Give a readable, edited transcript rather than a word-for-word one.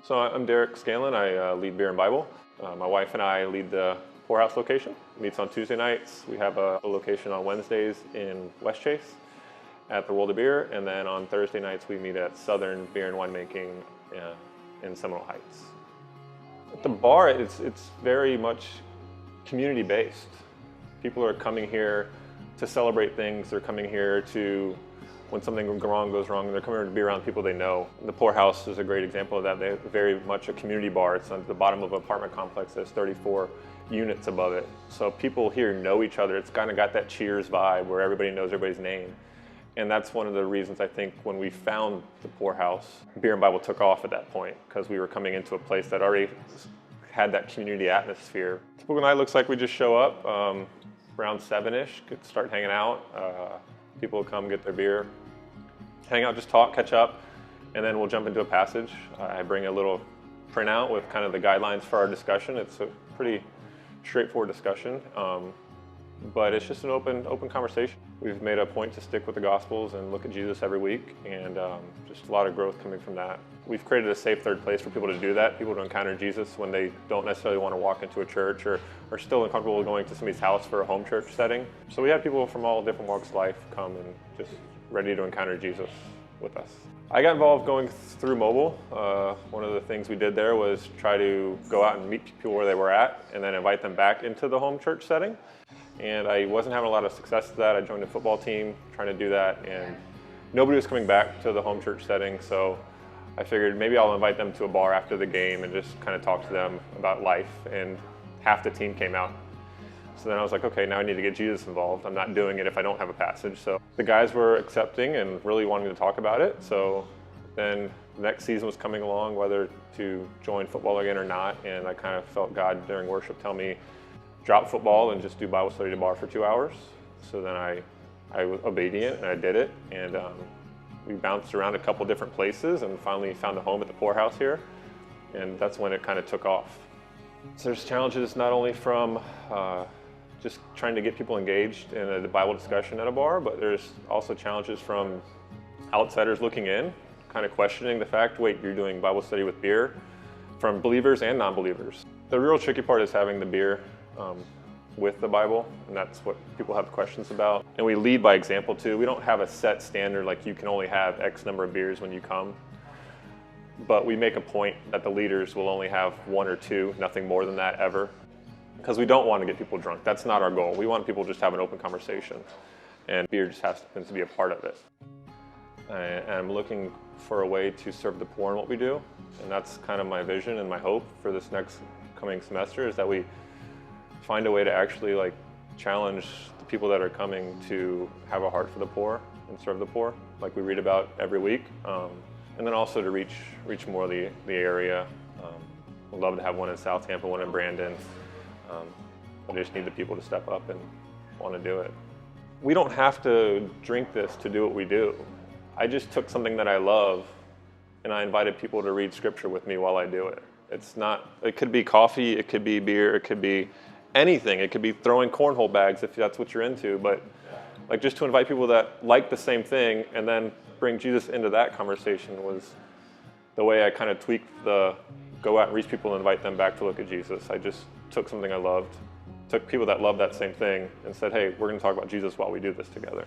So I'm Derek Scanlon. I lead Beer and Bible. My wife and I lead the Poorhouse location. Meets on Tuesday nights. We have a location on Wednesdays in West Chase at the World of Beer, and then on Thursday nights we meet at Southern Beer and Winemaking in Seminole Heights. At the bar, it's very much community-based. People are coming here to celebrate things. They're coming here to, when something goes wrong, they're coming here to be around people they know. The Poorhouse is a great example of that. They're very much a community bar. It's on the bottom of an apartment complex. There's 34 units above it. So people here know each other. It's kind of got that Cheers vibe where everybody knows everybody's name. And that's one of the reasons I think when we found the Poorhouse, Beer and Bible took off at that point, because we were coming into a place that already had that community atmosphere. Typical night looks like we just show up around 7-ish, start hanging out. People will come get their beer, hang out, just talk, catch up, and then we'll jump into a passage. I bring a little printout with kind of the guidelines for our discussion. It's a pretty straightforward discussion, but it's just an open conversation. We've made a point to stick with the Gospels and look at Jesus every week, and just a lot of growth coming from that. We've created a safe third place for people to do that, people to encounter Jesus when they don't necessarily want to walk into a church or are still uncomfortable going to somebody's house for a home church setting. So we have people from all different walks of life come and just ready to encounter Jesus with us. I got involved going through mobile. One of the things we did there was try to go out and meet people where they were at and then invite them back into the home church setting. And I wasn't having a lot of success with that. I joined a football team trying to do that, and nobody was coming back to the home church setting, so I figured maybe I'll invite them to a bar after the game and just kind of talk to them about life, and half the team came out. So then I was like, okay, now I need to get Jesus involved. I'm not doing it if I don't have a passage. So the guys were accepting and really wanting to talk about it. So then the next season was coming along, whether to join football again or not, and I kind of felt God during worship tell me, drop football and just do Bible study at a bar for 2 hours. So then I was obedient and I did it, and we bounced around a couple different places and finally found a home at the Poorhouse here, and that's when it kind of took off. So there's challenges not only from just trying to get people engaged in a Bible discussion at a bar, but there's also challenges from outsiders looking in, kind of questioning the fact, wait, you're doing Bible study with beer, from believers and non-believers. The real tricky part is having the beer with the Bible, and that's what people have questions about. And we lead by example too. We don't have a set standard like you can only have X number of beers when you come, but we make a point that the leaders will only have 1 or 2, nothing more than that ever, because we don't want to get people drunk. That's not our goal. We want people to just have an open conversation, and beer just happens to be a part of it. And I'm looking for a way to serve the poor in what we do, and that's kind of my vision and my hope for this next coming semester, is that we find a way to actually challenge the people that are coming to have a heart for the poor and serve the poor, like we read about every week, and then also to reach more of the area. We'd love to have one in South Tampa, one in Brandon. I just need the people to step up and want to do it. We don't have to drink this to do what we do. I just took something that I love and I invited people to read scripture with me while I do it. It could be coffee, it could be beer, it could be anything. It could be throwing cornhole bags if that's what you're into, but just to invite people that like the same thing and then bring Jesus into that conversation was the way I kind of tweaked the go out and reach people and invite them back to look at Jesus. I just took something I loved, took people that love that same thing and said, hey, we're going to talk about Jesus while we do this together.